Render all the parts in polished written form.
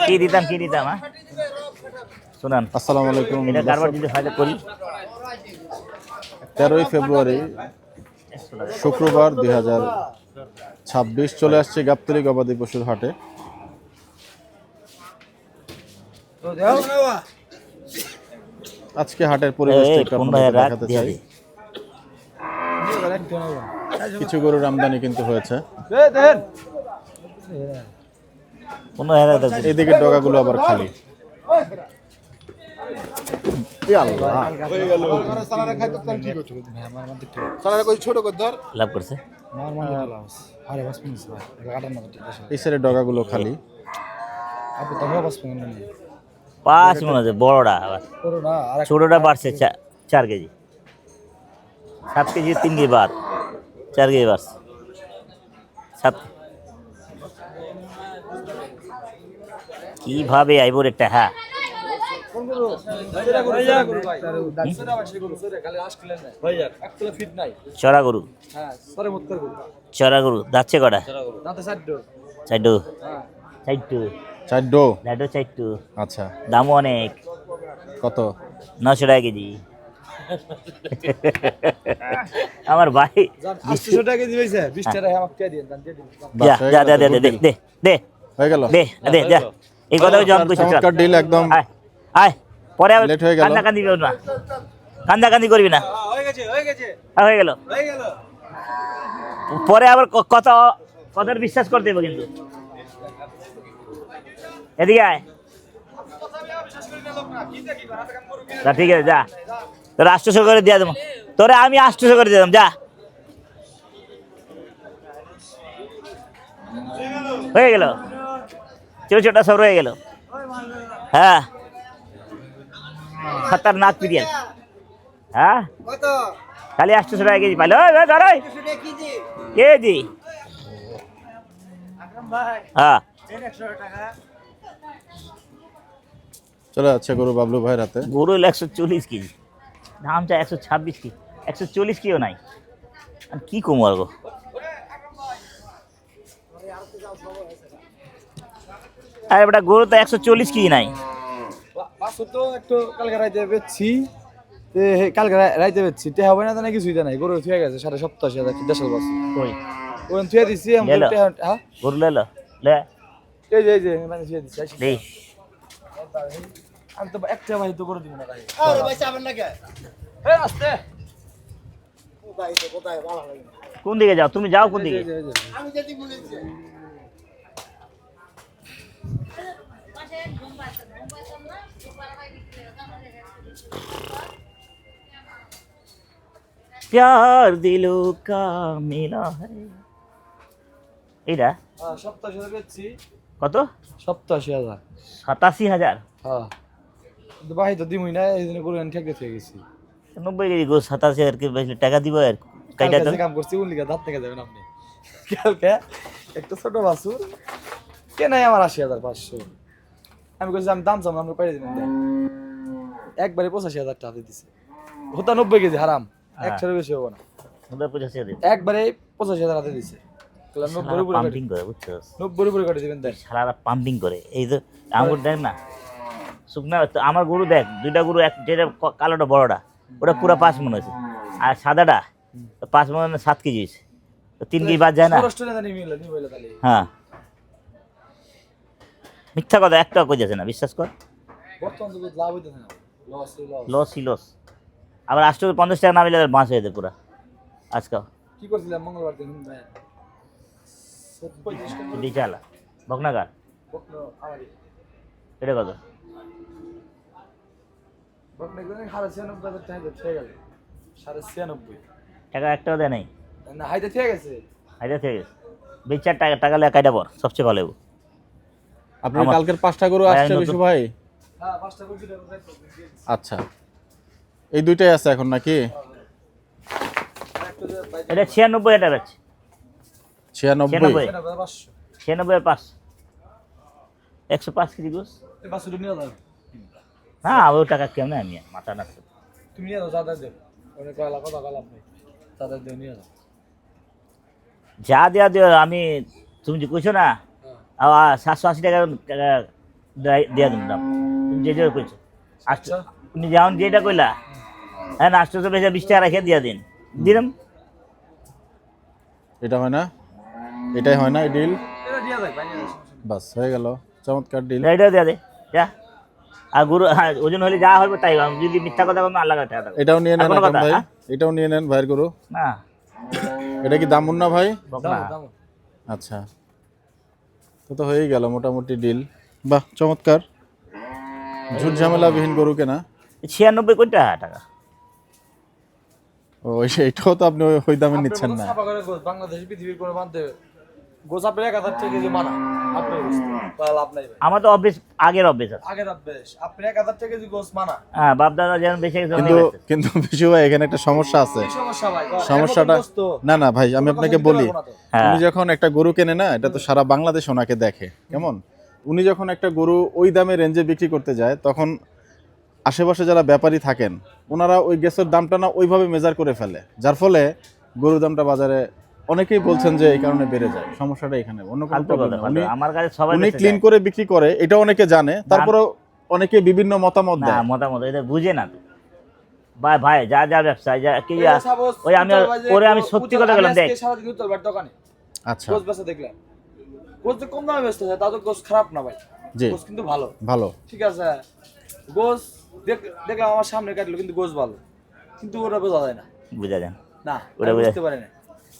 কি দিতাম শুনান। আসসালামু আলাইকুম। এটা কারবার যদি ফায়দা করি 13ই ফেব্রুয়ারি শুক্রবার 2026 চলে আসছে গাবতলী গবাদি পশুর হাটে। আজকে হাটের পরিবেশটা একটু আপনাদের দেখাতে চাই। কিছু গরুর আমদানি কিন্তু হয়েছে। এদিকে ডগাগুলো আবার খালি। লাভ করছে এই সাইডে ডগাগুলো খালি। 5 মনে হচ্ছে বড়টা, আবার ছোটটা বাড়ছে 4 কেজি, 7 কেজি 3 কেজি বাদ, 4 কেজি বাড়ছে 7। কিভাবে আইব রেটটা? হ্যাঁ চড়া গরু, চড়া গরু যাচ্ছে কটা? 4 আচ্ছা, দামও অনেক। কত? 900 টাকা কেজি। আমার ভাই 800 টাকা কেজি হইছে, 20 টাকা আমাকে দিয়ে দেন, দে হয়ে গেল। দে যা, এই কথাও জম কইছ। চমৎকার ডিল একদম। আয় পরে লেট হয়ে গেল। কান্দাকান্দি করবি না, কান্দাকান্দি করবি না। হয়ে গেল। পরে আবার কথার বিশ্বাস করতে হবে কিন্তু। এদিকে আয়। ঠিক আছে যা, তোর 800 করে দিয়ে দেবো, তোরে আমি 800 করে দিয়ে দেবো, যা। হয়ে গেল, ছোটা সব রয়ে গেল। হ্যাঁ খতরনাক পিরিয়ড। হ্যাঁ খালি 800 টাকা কেজি পাইলো কেজি। হ্যাঁ চলে যাচ্ছে গরু বাবলু ভাইয়ের হাতে। গরু 140 কেজি, দাম চাই 126 কেজি, 140 কেজিও নাই। আর কি কমু আর গো। আরে বেটা গরু তো 140 কেজি নাই। তো একটু কালকে রাইতে বেচছি, কালকে রাইতে বেচছি, তে হবে না, জানা কিছুই নাই। গরু থুয়ে গেছে 87,000 দেশাল বাস কই ওখানে থুয়ে দিচ্ছি। হ্যাঁ গরু লে এই যে মানে থুয়ে দিচ্ছি। দেই আমি তো একটা ভাই তো করে দিব না ভাই। আরে ভাই চাবেন না কে? এই আস্তে কোথায় তো কোথায় ভালো লাগে না। কোন দিকে যাও? তুমি যাও কোন দিকে? আমি যেটি বলেছি प्यार दिलों का मिला है। এইটা 87,000 বেচছি। কত? 87,000। 87,000? হ্যাঁ কিন্তু ভাই তো দিমই না, এই জন্য গরু আনি ঠেকে থুয়ে গেছি। 90 কেজি গো 87,000 কে বেশি টাকা দিব আর কাইটা তো কাম করছি উনি দাঁত থেকে যাবেন আপনি। কালকে একটা ছোট বাছুর কে নাই আমার 80,500। আমি কইছি আমি দাম চাম আমরা পাইরে দিবেন দেন। একবারে 85,000 টাকা দিয়ে দিছে। হতা 90 কেজি হারাম, 100 বেশি হবে না। 85,000 দিন একবারে 85,000 টাকা দিয়ে দিছে। তাহলে 90 উপরে পাম্পিং করে বুঝছস? 90 উপরে করে দিবেন দেন। শালারা পাম্পিং করে। এই যে আঙ্গুর দেখ না শুকনা, আমার গরু দেখ, দুইটা গরু, এক যেটা কালোটা বড়টা ওটা পুরো 5 মণ হয়েছে, আর সাদাটা 5 মণ 7 কেজি হয়েছে। তো 3 কেজি বাদ যায় না। হ্যাঁ মিথ্যা কথা একটা কই যাচ্ছে না, বিশ্বাস কর। বর্তমান তো লাভ হইতেছে না, লস। আবার 850 টাকা না মিলে বাঁচ হয়ে যেত পুরা। আজকাল কি করছিলাম মঙ্গলবার দিন ভাই 35 টাকা দিচালা বকনাগার আমারই এটা কত? বকনাগার 96,000 টাকা ঠিক গেল। 96,000 টাকা একটাও দেয় নাই না, হাইতে ঠিক আছে। হাইতে ঠিক আছে। বেচার টাকা লে কাইটা পর সবচেয়ে ভালো হবে। আপনার কালকের 5টা গরু আসছে বিশু ভাই? হ্যাঁ 5টা গরু দিলে। আচ্ছা এই দুইটাই আছে এখন নাকি? এটা 96 এটা আছে। 96 96 আর 5 105 কেজি গোস। এই বাসুর নিয়ে দাও। হ্যাঁ ওই টাকা কেমনে আমি মাথা না। তুমি নিয়ে দাও দাদা দে। অনেক কয়লা কথা বলা আপনি। তাদের দিয়ে নিয়ে যাও। যা দেওয়া দিও আমি তুমি যে কইছো না 780 টাকা দিয়া দিন দাম তুমি যে কইছো আচ্ছা তুমি যেমন যেটা কইলা হ্যাঁ 820 টাকা রেখে দিয়া দিন দিলাম। এটা হয় না, এটাই হয় না এই ডিল। এটা দিয়ে যাই ভাই নিয়ে যাও। বাস হয়ে গেল, চমৎকার ডিল। এটাও দিয়া দে যা। আর গরু হ্যাঁ ওজন হলে যা হবে তাই হবে। যদি মিথ্যা কথা বলবো আল্লাহ টাকা দেবো। এটাও নিয়ে আর নেন কোনো আকরাম কথা, ভাই, হ্যাঁ? এটাও নিয়ে নেন ভাইয়ের গরু। না এটা কি দামুন না ভাই? বক দাও না। দাও আচ্ছা, তো হয়েই গেল মোটামুটি ডিল। বাহ চমৎকার, ঝুট ঝামেলাবিহীন গরু কেনা। 96 কোটি টাকা। ও এইটাও তো আপনি ওই দামে নিচ্ছেন না। ছাপা করে গোছ বাংলাদেশ পৃথিবীর কোনো বান্ধে গোছ আপনার 1000 টাকা কেজি মানা আপনার গোছ তাহলে লাভ নাই ভাই। আমার তো অভ্যেস আগের অভ্যেস আছে। আগের অভ্যেস আপনি 1000 টাকা কেজি গোছ মানা। হ্যাঁ বাপ দাদা যেমন বেঁচে গেছে কিন্তু কিন্তু বিশু ভাই এখানে একটা সমস্যা আছে। কি সমস্যা ভাই? সমস্যাটা না না ভাই, আমি আপনাকে বলি, হ্যাঁ। উনি যখন একটা গরু কেনে না, এটা তো সারা বাংলাদেশ ওনাকে দেখে কেমন। উনি যখন একটা গরু ওই দামে রেঞ্জে বিক্রি করতে যায়, তখন আশেপাশে যারা ব্যাপারী থাকেন ওনারা ওই গ্যাসের দামটা না ওইভাবে মেজার করে ফেলে, যার ফলে গরুর দামটা বাজারে অনেকেই বলছেন যে এই কারণে বেড়ে যায়। সমস্যাটা এখানে, অন্য কোনো ফালতু প্রবলেম কথা, না। উনি আমার কাছে সবাই উনি বেঁচে ক্লিন যায়। করে বিক্রি করে, এটা অনেকে জানে, তারপরেও অনেকে বিভিন্ন মতামত না দেয়। মতামত এটা বুঝে না তো ভাই ভাই যা যা ব্যবসা যা কি ওই আমি ওরে আমি সত্যি কথা বললাম দেখ সারাদিন উত্তর বাড়ি দোকানে আচ্ছা গোছ বেচা দেখলেন, গোছ তো কম দামে বেচতেছে, তা তো গোছ খারাপ না ভাই, জি গোছ কিন্তু ভালো। ভালো। ঠিক আছে, গোছ দেখলাম আমার সামনে কাটলো কিন্তু গোছ ভালো, কিন্তু ওরা বোঝা যায় না। বুঝা যান না ওটা আমি বোঝা- বুঝতে পারি না।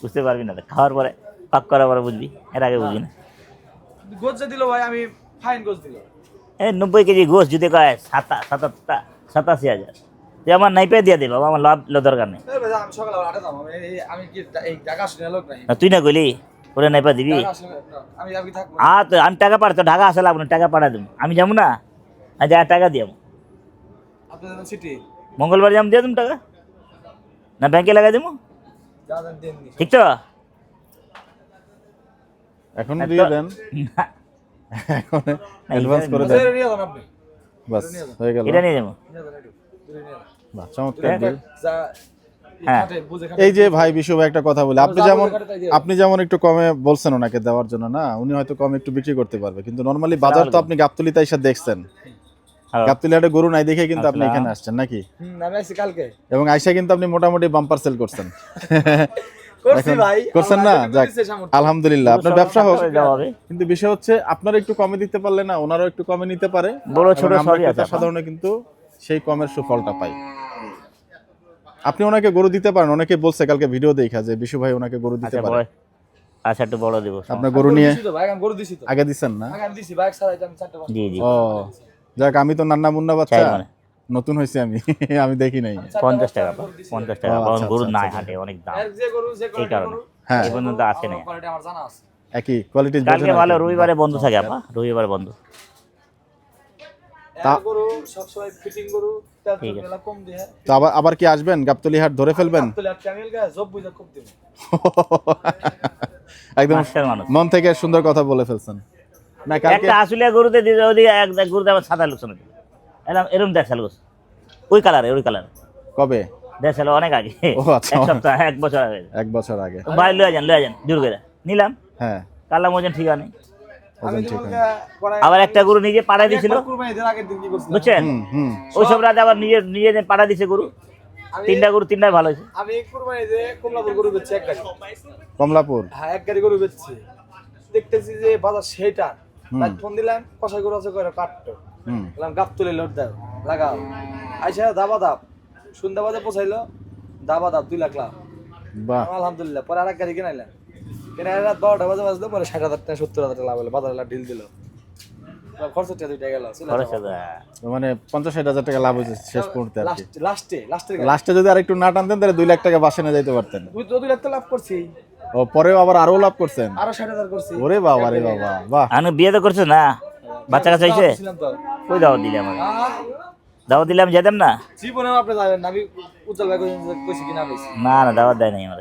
বুঝতে পারবি না তো। খাওয়ার পরে পাক করার পরে বুঝবি, এর আগে বুঝবি না। কিন্তু গোছ যে দিল ভাই, আমি ফাইন গোছ দিল। এই 90 কেজি গোস যদি কয় 87,000 তুই আমার নাইপে দিয়ে দে বাবা, আমার লাভ দরকার নেই। এই ভাই, আমি সকালে আটে যাবো, আমি কি এই টাকা আসলে লোক নাই, না, তুই না কইলি ওরে নাইপা দিবি। টাকা আসলে আমি আমি থাকবো না। তো আমি টাকা পাঠাতো ঢাকা আসলে আপনার টাকা পাঠা দেবো, আমি যাবো না আর যা টাকা দিয়ে আপনাদের সিটি মঙ্গলবার যাম দিয়ে দেবো টাকা, না ব্যাংকে লাগাই দেবো, যা দেন দেন নি। ঠিক তো? এখন না দিয়ে তো- দেন, না, এখন না, অ্যাডভান্স করে আচ্ছা, দেন, এটা নিয়ে যান আপনি, বাস হয়ে গেল। এটা নিয়ে যাবো। নিয়ে যান একটু, দূরে নিয়ে যান। বাহ চমৎকার deal। যা হ্যাঁ। খাটে বুঝে খাটে। এই যে ভাই বিশু ভাই একটা কথা বলি, আপনি যা যেমন বলে তাই দিয়ে আপনি যেমন একটু কমে বলছেন ওনাকে দেওয়ার জন্য, না উনি হয়তো কমে একটু বিক্রি করতে পারবে, কিন্তু নরমালি বাজার তো আপনি গাবতলিতে এসে দেখছেন, হ্যাঁ। গাবতলি হাটে গরু নাই দেখে কিন্তু আপনি আসলাম। এখানে আসছেন নাকি, আমি আসছি কালকে, এবং আইসা কিন্তু আপনি মোটামুটি বাম্পার সেল করছেন। করছি এখন ভাই, করছেন না? যাক আলহামদুলিল্লাহ, আপনার ব্যবসা হোক। যাওয়া হবে। কিন্তু বিষয় হচ্ছে আপনারা একটু কমে দিতে পারলে না, ওনারাও একটু কমে নিতে পারে, বড় এবং ছোট আমরা সবই আছে ক্রেতা আপনার। সাধারণে কিন্তু সেই কমের সুফলটা পাই। আপনি ওনাকে গরু দিতে পারেন, অনেকে বলছে কালকে ভিডিও দেখা যে বিশু ভাই ওনাকে গরু দিতে আচ্ছা পারে। বড়, আচ্ছা একটু বড় দিব। আপনার গরু নিয়ে দিছি তো ভাই, আমি গরু দিছি তো, আগে দিচ্ছেন না? আগে আমি দিছি বাইক ছাড়াইতে আমি 4টা 5টা জি জি ও যাক, আমি তো নান্না মুন্না বাচ্চা, চাই মানে। নতুন হয়েছি আমি, আমি দেখি নাই। 50 টাকা 50 টাকা ও, কারণ আচ্ছা, গরু আচ্ছা, নাই আচ্ছা। হাটে অনেক দাম যে গরু যে এই কারণে হ্যাঁ। এই পর্যন্ত আসে না। কোয়ালিটি আমার জানা আছে। একই কোয়ালিটি কালকে ভালো, রবিবারে বন্ধ থাকে আপা, রবিবারে বন্ধ। এক গরু সব সময় ফিটিং গরু, তেল ঠিক আছে। মেলা কম দিয়ে। তো আবার আবার কি আসবেন গাবতলি হাট ধরে ফেলবেন? তো ল্যাট ক্যামেল গা জব বুঝা খুব দিন। একদম মাস্টার মানুষ। মন থেকে সুন্দর কথা বলে ফেলছেন। না কালকে একটা আসলে গরুতে দিয়ে ওদিকে এক গরুতে আবার সাদা লুকসান এরকম এরকম দেখাল ওই কালারে, ওই কালার কবে? দেখাল অনেক আগে, ও আচ্ছা। 1 সপ্তাহ 1 বছর আগে। এক বছর আগে। ভাই লয়ে যান জোর করে নিলাম, হ্যাঁ কালাম ওজন ঠিক আছে। আমি ওজন ঠিক তোমাকে আছে। পড়াই আবার একটা গরু নিজে পাড়া দিছিল, কুরবানিদের আগের দিন কি করছিলাম? বুঝছেন? হুম ওই সব রাতে আবার নিজে নিজে পাড়া দিছে গরু, আমি 3টা গরু 3টাই ভালো হয়েছে। আমি কুরবানিতে কমলাপুর গরু বেচছি এক গাড়ি। কমলাপুর। হ্যাঁ এক গাড়ি গরু বেচছি, দেখতেছি যে বাজার সেটা, হুম। তাই ফোন দিলাম, কষাই গরু আছে করে কাটতো, হুম বললাম গাপ তুলে লোড দাও লাগাও, আইসা দাবা দাব সন্ধ্যা বাজে পৌঁছাইলো, দাবা দাব 2 লাখ লাভ। বাহ আলহামদুলিল্লাহ, পরে আরেক গাড়ি কিনাইলাম, কিনে রাত 12টা বাজে বাজলো, পরে 60,000 টাকা 70,000 টাকা লাভ হলো, বাজারে ডিল দিল, খরচটা 2টা গেল, খরচ আছে। তো মানে 50-60 হাজার টাকা লাভ হয়েছে শেষ মুহূর্তে আর কি। লাস্টের লাস্টে যদি আরেকটু না টানতেন তাহলে 2 লাখ টাকা বাসে না যাইতে পারতেন। 2 লাখ তো লাভ করছি, ও পরেও আবার আরো লাভ করছেন। আরো 60,000 করছি। ওরে বাবা রে বাবা, বাহ। আমি বিয়ে তো করছো না, বাচ্চা কাছে হয়েছে, ছিলাম তো। কই দাওয়াত দিলে আমার, আহ, দাওয়াত দিলে আমি যেতাম না। জীবনেও আপনি যাবেন না, আমি উজ্জ্বল ভাই কইছি কিনা কইছি। না না দাওয়াত দেয় নাই আমার,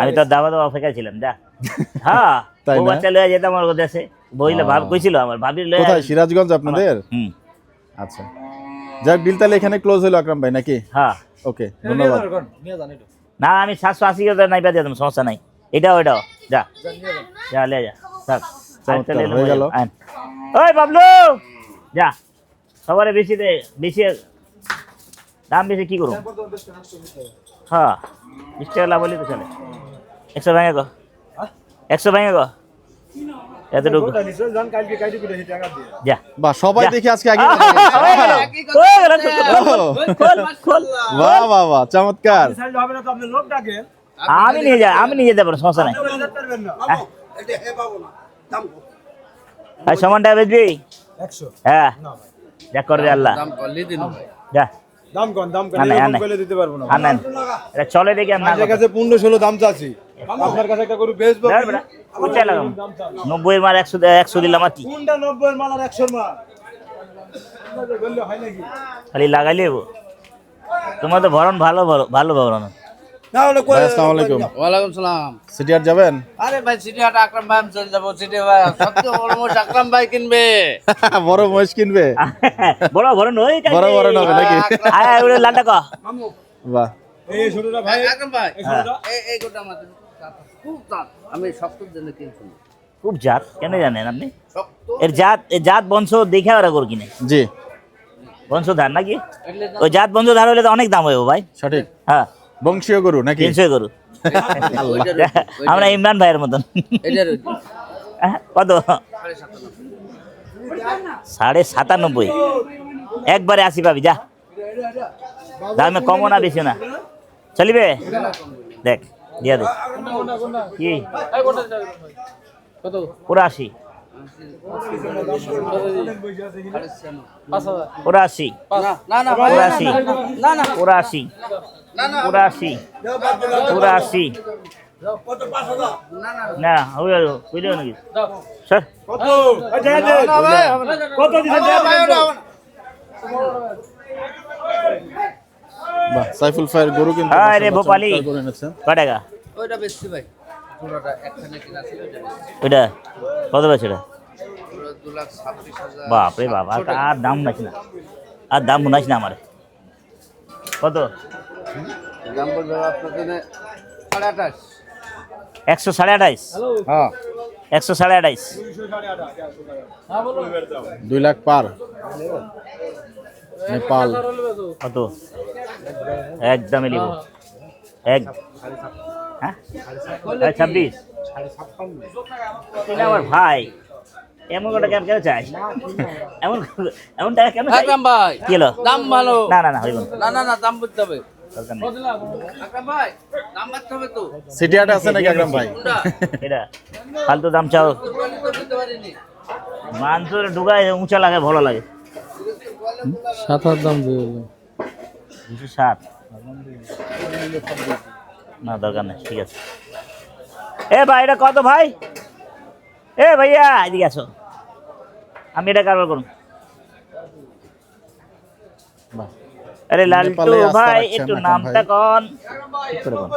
আমি তো দাওয়াত অপেক্ষায় ছিলাম। যা হ্যাঁ তাই ও না? বাচ্চা লয়ে যেতাম আমার দেশে, বইলে ভাব কইছিল আমার ভাবির লয়ে। কোথায়, সিরাজগঞ্জ আপনাদের? হুম আচ্ছা যাক, ডিল তাহলে এখানে ক্লোজ হলো আকরাম ভাই নাকি? হ্যাঁ ওকে নিয়ে ধন্যবাদ। যান, নিয়ে যান একটু। না আমি 780 নাই দিয়ে দেবো, সমস্যা নাই। এটাও এটাও যা যা লে যা থাক। চমৎকার, আচ্ছা, লে, হয়ে গেল। আন। ওই বাবলু যা, সবারে বেশি দে, বেশি দাম বেশি কি করুন। হ্যাঁ 20 টাকা লাভ হলে তো চলে। 100 ভেঙে গো, 100 ভেঙে গো, এতটুকু যা। বা সবাই যা। দেখি আজকে আগে হয়ে গেল, হয়ে গেল, খোল, খোল। বাহ বাহ বাহ, চমৎকার। আমি নিয়ে যাই, আমি নিয়ে যেতে পারবো, সমস্যা নাই। ভাই সমানটা বেচবি? 100 হ্যাঁ যা করবে আল্লাহ, যা। দাম কোন আর নাই, আর নাই। কইলে দিতে পারবো না। আর নেন, এটা চলে দেখি আর না আমার কাছে 15-16 দাম চাচ্ছি, আপনার কাছে একটা গরু বেচবো। ধর বেটা, উঠে লাগাম। 90 এর মার 100 দিলাম আর কি, কোনটা 90 এর মাল আর 100 এর মাল? আপনাদের বললে হয় নাকি? খালি লাগাইলে হবো। তোমার তো ভরণ ভালো, ভালো ভরণ। না ওটা ভাই, আসসালামু আলাইকুম। ওয়ালাইকুম সালাম। সিটিআর যাবেন? আরে ভাই সিটিহাট আকরাম ভাই আমি চলে যাবো সিটি ভাই, সবচেয়ে বড় মোষ আকরাম ভাই কিনবে। বড় মহিষ কিনবে? বড় ভরণ ওই বড় বড় হবে নাকি? আয় ওরে লালটা কো। বাহ, এই ছোটটা ভাই, আকরাম ভাই হ্যাঁ। এই গোটা আমাদের খুব দাম, আমি সপ্তাহ জন্য কিনছি। খুব জাত, কেন জানেন আপনি? সপ্তাহ এর জাত বংশ দেখে ওরা করে কিনে। জি বংশধার নাকি? ওই জাত বংশধার হলে তো অনেক দাম হবে ভাই। সঠিক। হ্যাঁ বংশীয় গরু নাকি? 300 গরু। আমরা ইমরান ভাইয়ের মতন। এটার কত? 97.5। একবারে 80 পাবি, যা। দামে কমও না বেশি না, চলিবে? দেখ দিয়া দে কি কত? পুরো 80, পুরো 80, না না ভাই, পুরো 80, না না পুরো 80, না না পুরো 80, পুরো 80। না বুঝলো নাকি স্যার? না ভাই হবে না। কত দিছেন? না ভাই ওটা হবে না। বাহ, সাইফুল ভাইয়ের গরু কিন্তু হ্যাঁ রে মাশাআল্লাহ ভোপালি, চমৎকার করে এনেছেন। কটাকা ওইটা বেশি ভাই, পুরোটা একখানে কিনা ছিল ওইটা বেশি। ওইটা? কত বেছে ওটা? পুরো 2,26,000। বাপ রে বাপ, আর দাম নাচ না, আর দাম নাচ না আমার। কত? দাম বলবো আপনার জন্য 28.5। 100 28.5, হ্যাঁ 100 28.5। 2 লাখ পার নেপাল। কত? একদমই নিব, এক হ্যাঁ 26। আমার ভাই এমন একটা কেন কেন চাই, এমন এমন টাকা কেন চাই? আকরাম ভাই কি হলো? দাম ভালো। না না না হইব না, না না না দাম বুঝতে হবে। দরকার নেই। আকরাম ভাই দাম বাড়তে হবে তো। সিটিআর আছে নাকি আকরাম ভাই? কোনটা? এটা ফালতু দাম চাও, কোয়ালিটি তো দিতে পারিনি। মাংসের ঢুকায় উঁচা লাগে, ভালো লাগে। 7 দাম দিয়ে 207 না, দরকার নেই, ঠিক আছে। এ ভাই এটা কত ভাই? এ ভাইয়া এদিকে আসো, আমি এটা কারবার করুন। বাহ, আরে লালটু নেপালে আস্থা ভাই রাখছেন একটু আকরাম নামটা ভাই। কন। ঠিক করে কোন?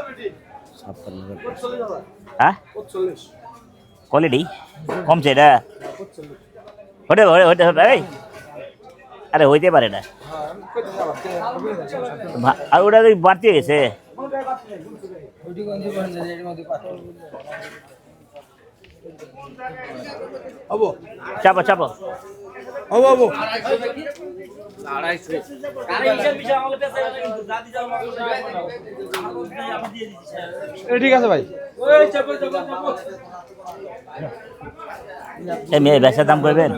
হ্যাঁ কোয়ালিটি কমছে এটা? ওটা ওটা ওটা এই আরে হইতে পারে না, আর ওটা তো বাড়তে গেছে। হবো চাপো চাপো। হবো হবো। 250। ঠিক আছে ভাই। এই মেয়ে বেচার দাম করবেন?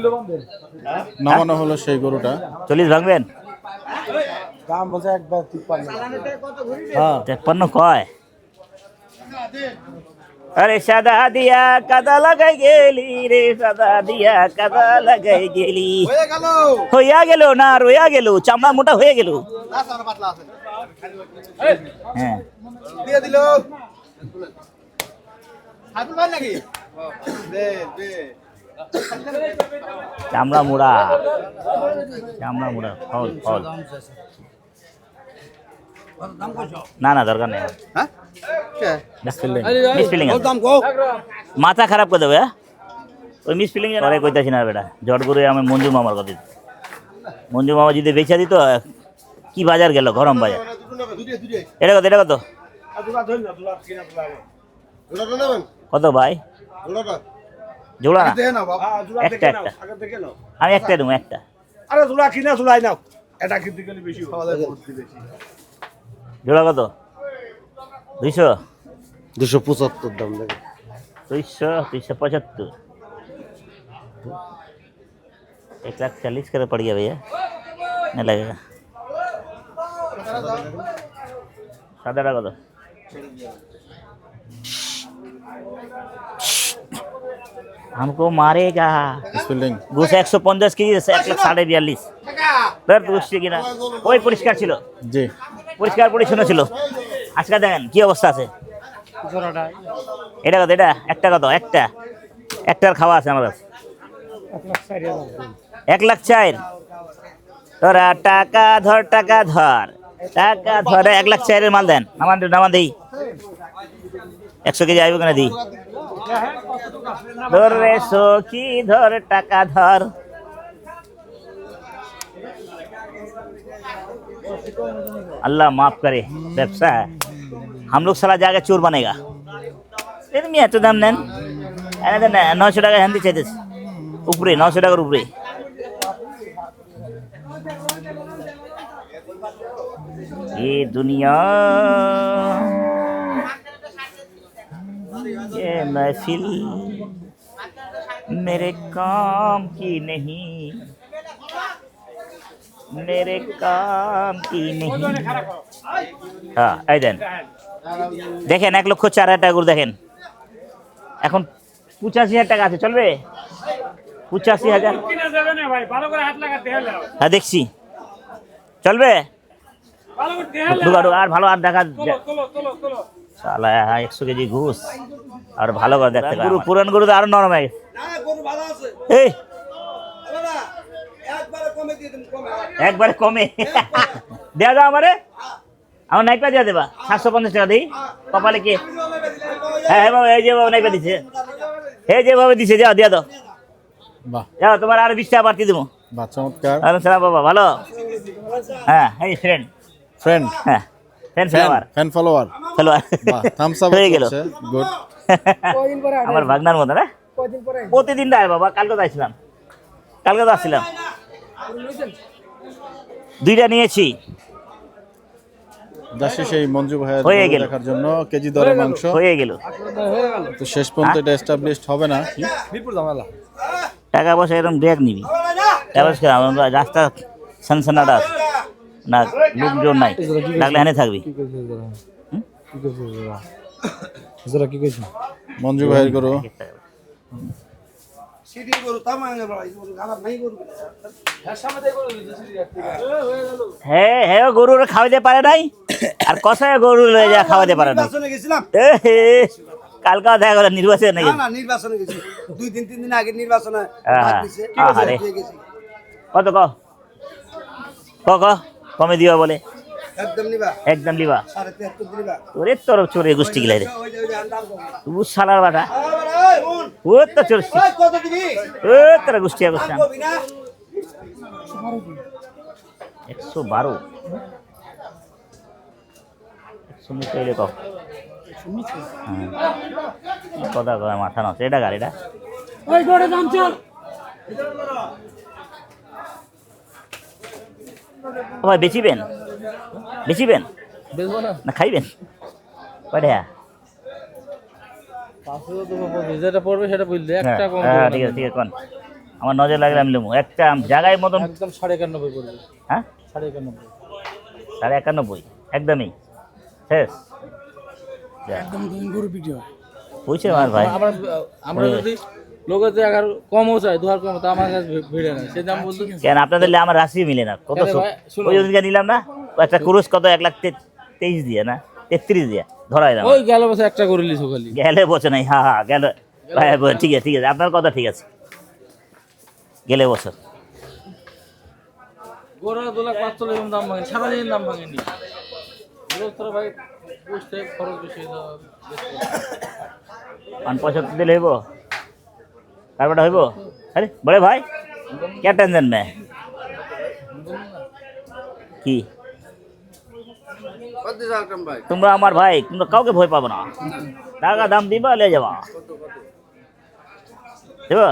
নামানো হলো সেই গরুটা। 40 ভাঙবেন? দাম বলছে একবার 53। 53 কয়? আরে সাদা দিয়া কাদা লাগাই গেলি রে, সাদা দিয়া কাদা লাগাই গেলি। হয়ে গেল। হইয়া গেল না, রইয়া গেল, চামড়া মোটা হয়ে গেল। লাস্ট আর পাতলা আছে। হ্যাঁ দিয়ে দিল। হাতুল ভাই নাকি? দে দে। চামড়া মোড়া, চামড়া মোড়া, ফল ফল। না না দরকার নেই, হ্যাঁ? কে? মিসফিলিং দাম কো? মাথা খারাপ করে দেবে। হ্যাঁ ওই মিসফিলিং পরে কইতাছি না বেটা, জট করে আমি মঞ্জু মামার কথা দিত। মঞ্জু মামা যদি বেচা দিত, কি বাজার গেল, গরম বাজার। এটা কত? এটা কত? জোড়াটা নেবেন কত ভাই জোড়াটা জোড়া না দেখে নাও বাবা একটা একটা আমি একটা দেবো একটা আরে জোড়া কিনা জোড়াই নাও এটা কিনতে গেলে বেশি জোড়া কত 200 275 দাম দেখেন 275 140 का तो पड़ गया भैया नहीं लगेगा सादा टाका तो हमको मारेगा স্পেলিং घूस 150 की 142 বের দুষ্টি কিনা ওই পরিষ্কার ছিল জি পরিষ্কার পরিচ্ছন্ন ছিল আজকে দেখেন কি অবস্থা আছে এটা কত এটা একটা কত একটা একটার খাওয়া আছে আমার কাছে 1,04,000 তোরা টাকা ধর টাকা ধরে 1,04,000 মাল দেন নামান দিই 100 কেজি আইব কেন দিই ধর রে সখী ধর টাকা ধর अल्लाह माफ करे व्यवसा है हम लोग साला जाके चोर बनेगा फिर मिया तो दाम नेन 900 টাকা হিন্দি চাইতেছে উপরে 900 টাকার উপরে ये दुनिया ये महफिल मेरे काम की नहीं मेरे काम की नहीं हाँ এই দেন দেখেন 1,04,000 টাকা করে দেখেন এখন 85,000 টাকা আছে চলবে 85,000 হ্যাঁ দেখছি চলবে আর ভালো আর দেখা শালা 100 কেজি ঘুষ আর ভালো করে দেখতে গরু পুরান গরু তো আরো নরম হয়ে গেছে এই একবারে কমে দেওয়া যাও আমারে আমার নাইপা দিয়ে দেবা 750 টাকা দিই কপালে কি হ্যাঁ হ্যাঁ বাবা এই যে বাবা নাইপা দিছে এই যে বাবা দিছে যাও দিয়ে দাও বাহ যাও তোমার আর 20 টাকা বাড়তি দেবো বাহ চমৎকার আরে সালাম বাবা ভালো হ্যাঁ এই ফ্রেন্ড ফ্রেন্ড হ্যাঁ friend follower fan follower follower বাহ থামস আপ হয়ে গেল গুড আমার ভাগনার মতো না প্রতিদিন দেয় বাবা কালকে তো আসছিলাম কালকে তো আসছিলাম দুইটা নিয়েছি দাসী সেই মঞ্জু ভাইয়ের হয়ে গরু গেল। দেখার জন্য কেজি দরে মাংস হয়ে গেল তো শেষ পর্যন্ত এটা এস্টাবলিশড হবে না মিরপুর ঝামেলা টাকা পয়সা এরকম ব্রেক নিবি টাকা পয়সা আমরা রাস্তা সানসানাটা আছে না লোকজন নাই ডাকলে এনে থাকবি কি কইছ মঞ্জু ভাইয়ের গরু সিটি গরু তামাঙ্গে বড়াই গরু খারাপ নাই গরু হ্যাঁ হ্যাঁ গরুর খাওয়াতে পারে নাই আর কষায় গরু লয়ে যা খাওয়াতে পারে না নির্বাচনে গেছিলাম কালকা দেখা গেল নির্বাচন নাকি না নির্বাচনে গেছি 2-3 দিন আগে নির্বাচনে হ্যাঁ, ভাগ দিছে আহারে। দিয়ে গেছি। কত ক কমে দিবা বলে একদম নিবা একদম লিবা 73 দিবা তোরে তোর চোরে গোষ্ঠী গিলাই রে ওই আন্দাজ তু শালার বাটা এই বোন ও তো চোর ওই কত দিবি ও তোর গোষ্ঠী গোষ্ঠী কবি না 112 100 মিটাইলে কও কথা কয় মাথা নষ্ট এটা গাড়িটা ওই গড়ে দাম চল ভাই বেচিবেন বেচবো না না খাইবেন কয়টা যেটা পড়বে সেটা বুঝলে একটা কম হ্যাঁ ঠিক আছে ঠিক আছে কোন আমার নজর লাগলে আমি নেবো একটা জায়গায় মতন একদম 91.5 পড়বে হ্যাঁ 91.5 91 একদমই শেষ একদম গরু বিক্রি হয় বুঝছে আমার ভাই আমরা যদি লোকের যে আগার কমও চাই দুহার কম তো আমার কাছে ভিড়ে না সেই দাম বলতো কেন আপনাদের আমার রাশি মিলে না কত কেন ভাই, শুনো। ওই ওদিকে নিলাম না ও একটা কুরুশ কত 1,23,000 দিয়ে না 33 দিয়ে ধরাই দাম ওই গেল বছর একটা করে লিছো খালি গেলে বছর নাই হ্যাঁ গেল ভাই ঠিক আছে আপনার কথা ঠিক আছে গেলে বছর গোড়া 2,45,000 এরকম দাম ভাঙেনি সারাদিন দাম ভাঙেনি লোক তোরা ভাই বুঝতে খরচ বেশি দাও 75 দিলে হইব তারপরে হইব আরে বড়ে ভাই क्या टेंशन में কি কত দিছে আকরাম ভাই? তোমরা আমার ভাই, তোমরা কাউকে ভয় পাবো না। টাকা দাম দিবা, লে যাবা, দেবা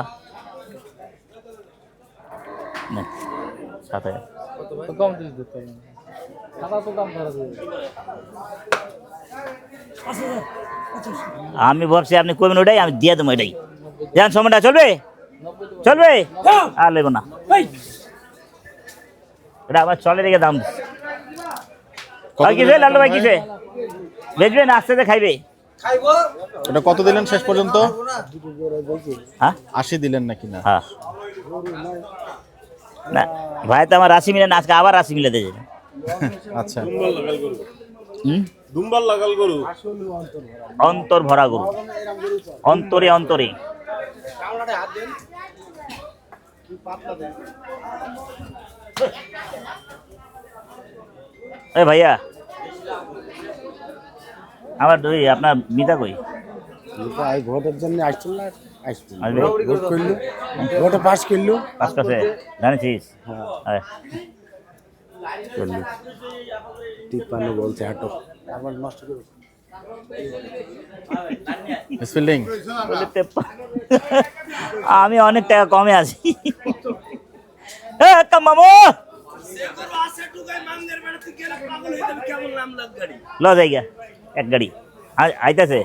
না 7,000। তো কম দিস দিতে হবে। খাতা তো দাম ধরা দিবে। আমি ভাবছি আপনি কইবেন ওটাই, আমি দিয়ে দেবো এটাই। যান, সময়টা চলবে, চলবে আর লেব না। এটা আমার চলে রেখে দাম দিচ্ছে। ভাই কিসে লাল্লু ভাই, কিসে বেচবে না আস্তে আস্তে খাইবে? এটা কত দিলেন শেষ পর্যন্ত? হ্যাঁ 80 দিলেন নাকি না? হ্যাঁ না ভাই, তো আমার রাশি মিলে না, আজকে আবার রাশি মিলে দিয়েছে। আচ্ছা, দুম্বার লাগাল গরু অন্তর ভরা গরু, অন্তরে অন্তরে। এ ভাইয়া, আমার আপনার মিতা কই? ভোটের জন্য আসছিল না, আসছিল আসবে? ভোট করলো, ভোটে পাস করলো। পাঁচ কাছে জানিস? হ্যাঁ চল্লিশ। 53 বলছে হাঁটো, আবার নষ্ট করে স্পেলিং বলে 53। আমি অনেক টাকা কমে আছি। মামু ল জায়গা এক গাড়ি আইতাছে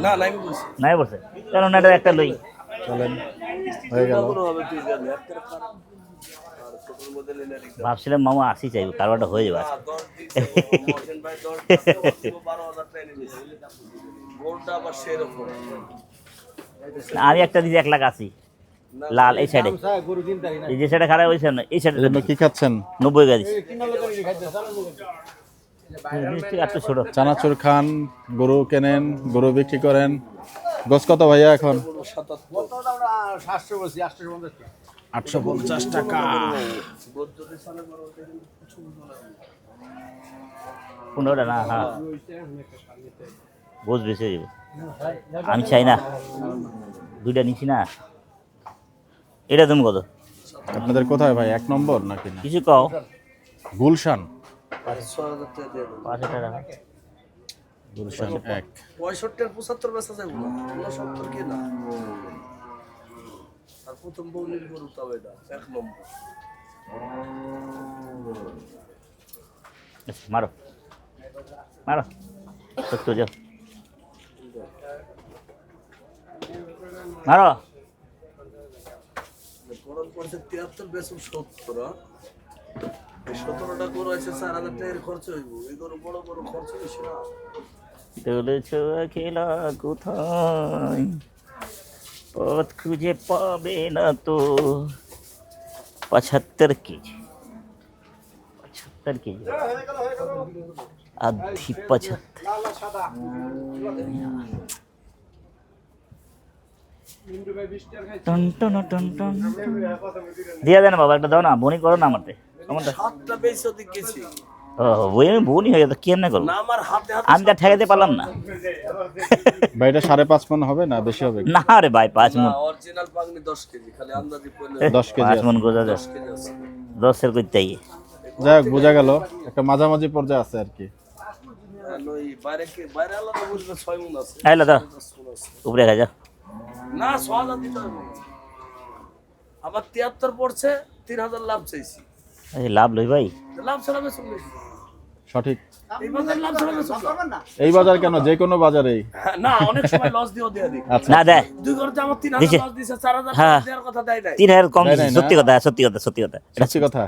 না নাই বলছি। নাই বলছে, কারণ এটা একটা লই। চলেন, হয়ে গেল। ভাবছিলাম মামা আসি চাইবো, কারবারটা হয়ে যাবে আজকে। আমি একটা দিদি 1,80,000 লাল এই সাইডে, এই যে সাইডে খারাপ হয়েছে না, এই সাইডে এজন্য কি খাচ্ছেন? 90 গাড়ি এত ছোট। চানাচুর খান, গরু কেনেন, গরু বিক্রি করেন। গোস কত ভাইয়া এখন? 850 টাকা। কোনটা না? হ্যাঁ বোঝ বেশি হয়ে যাবে। আমি চাই না, দুইটা নিছি না। এটা তুমি কত? আপনাদের কোথায় ভাই, 1 নম্বর নাকি না? কিছু কও। গুলশান, 5,000 টাকা। গুলশান 1। 65 75 বেচা যাবে না, 69 কি না। আর প্রথম বউলির গরু তবে এটা 1 নম্বর। আচ্ছা, মারো মারো, সত্তর যাও, মারো। গরম পড়ছে 73 বেচুন 70। এই 17টা গরু আছে 4,000 টাকার খরচ হইব। এই গরু বড় বড় খরচ বেশি না। চলেছ খেলা কোথায়, পথ খুঁজে পাবে না তো। 75 কেজি, 75 কেজি, আধি 75। Ton ton ton ton. দিয়া দেন বাবা, একটা দাও না, বনি করো না আমারতে। আমারটা 7টা বেচে ওদিক গেছি। বই আমি বনি হয়ে যেত, কেন করবো? না আমার হাতে হাতে আমি তা ঠেকাতে পারলাম না। ভাই এটা 5.5 মণ হবে না বেশি হবে? না রে ভাই, 5 মন, অরিজিনাল পাগনি 10 কেজি, খালি আন্দাজি কইলে 10 কেজি 5 আছে। মন গোজা যায়, 10 কেজি আছে। 10-এর করতে। যাই হোক, বোঝা গেল একটা মাঝামাঝি পর্যায়ে আছে আর কি। আর ওই বাইরে আলাদা বুঝবে 6 মণ আছে। আইলা দাও 10 মণ আছে। উপরে খা যা। না 6,000 দিতে হবে। আবার 73 পড়ছে, 3,000 লাভ চাইছি। এই লাভ লই ভাই, লাভ ছাড়া বেচুন না। সঠিক। এই বাজার লাভ ছাড়া বেচুন না। এই বাজার কেন, যে কোনো বাজারেই। না অনেক সময় লস দিও দেয়া দিই। আচ্ছা, না দেয় 2 ঘন্টা আমার 3,000 দিছে। লস দিছে, 4,000 হ্যাঁ। দেওয়ার কথা দেয় নাই। 3,000 কম নাই, দিছি, নাই, সত্যি না। কথা, সত্যি কথা, সত্যি কথা। সত্যি কথা।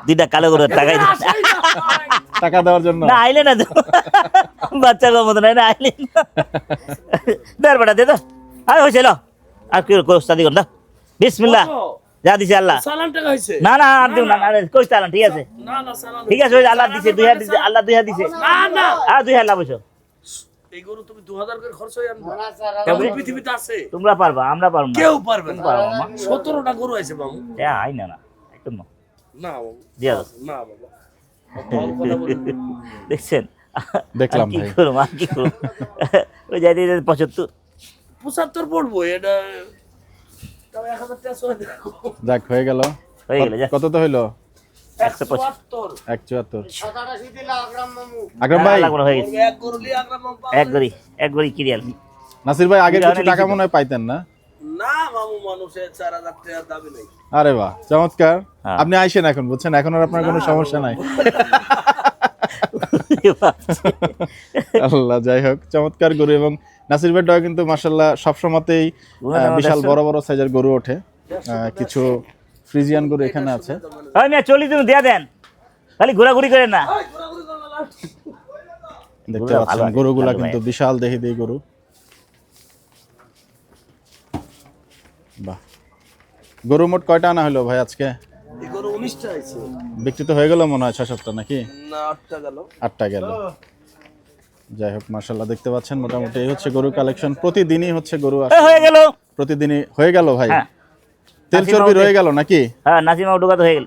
দুইটা কালো গরু টাকাই দিই। টাকা দেওয়ার জন্য। না আইলে না তো, বাচ্চা গো মতো নাই না, আইলে না। দেড় বেটা দে তো, আয় হয়েছে লো, আর কি কোস্তাদি কর না। বিসমিল্লাহ, যা দিছে আল্লাহ। সালাম টাকা হইছে। না না আর দিও না, কই চালান, ঠিক আছে না না সালাম। ঠিক আছে, ওই আল্লাহ দিছে, 2,000 দিছে, আল্লাহ 2,000 দিছে। না না আর 2,000 লাভ হইছো। এই গরু তুমি 2,000 করে খরচ হই আনবা। তবে এই পৃথিবীতে আছে তোমরা পারবা, আমরা পারবো না। কেউ পারবে না। পারবো না। 17টা গরু আছে বাবু। এ আই না না, একদম না। না বাবু, দিয়া দাও। না বাবা। ভালো কথা বলুন। দেখছেন? দেখলাম আর কি ভাই। করবো, আর কি করবো? ওই যাই 75। 75 পড়বো এটা। তাও 1,000 টাকা সহ দেবো। যাক, হয়ে গেল। হয়ে গেল, যা। কত তো হইলো? 174 174। সাদাটা দিলা আকরাম মামু আকরাম ভাই, লাগবে না, হয়ে গেছে। এক গরু লিয়ে আকরাম মামু পাওয়া এক গড়ি কিরিয়াল। নাসির ভাই আগের এটা কিছু অনেক টাকা লিখিত। মনে হয় পাইতেন না? না মামু মানুষের 4000 টাকা দাবি নাই। আরে বাহ, চমৎকার। হ্যাঁ। আপনি আইসেন এখন, বুঝছেন, এখন আর আপনার কোনো সমস্যা নাই। আল্লাহ, যাই হোক, চমৎকার গরু। এবং নাসির ভাই ডয় কিন্তু মাশাআল্লাহ সবসময়তেই বিশাল বড় বড় সাইজের গরু ওঠে। কিছু ফ্রিজিয়ান গরু এখানে আছে। ওই মিয়া 40 দিন দিয়া দেন, খালি ঘোরাঘুরি করেন না। দেখতে গরুরা ভালো পাচ্ছেন আছে, গরুগুলা ভালো কিন্তু ভাই। বিশাল দেহি দেহি গরু। বাহ, গরু মোট কয়টা আনা হলো ভাই আজকে? এই গরু 19টা আইছে। বিক্রি তো হয়ে গেল মনে হয় 6-7টা নাকি? না 8টা গেল। 8টা গেল। যাই হোক, মাশাআল্লাহ দেখতে পাচ্ছেন মোটামুটি এই হচ্ছে গরু কালেকশন। প্রতিদিনই হচ্ছে গরু এই আসে, হয়ে গেল। প্রতিদিনই হয়ে গেল ভাই। হ্যাঁ। তেল নাসির চর্বি মাহমুদ- রয়ে গেল নাকি? হ্যাঁ, নাসিমা উডুকা তো হয়ে গেল।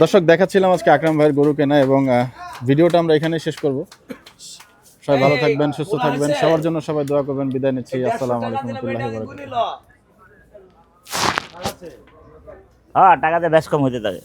দর্শক, দেখাচ্ছিলাম আজকে আকরাম ভাইয়ের গরু কেনা, এবং ভিডিওটা আমরা এখানে শেষ করব। সবাই ভালো থাকবেন, সুস্থ থাকবেন, সবার জন্য সবাই দোয়া করবেন। বিদায় নিচ্ছি। আসসালামু আলাইকুম ওয়া রাহমাতুল্লাহি ওয়া বারাকাতুহু। হ্যাঁ, টাকাতে বেশ কম হইতে থাকে।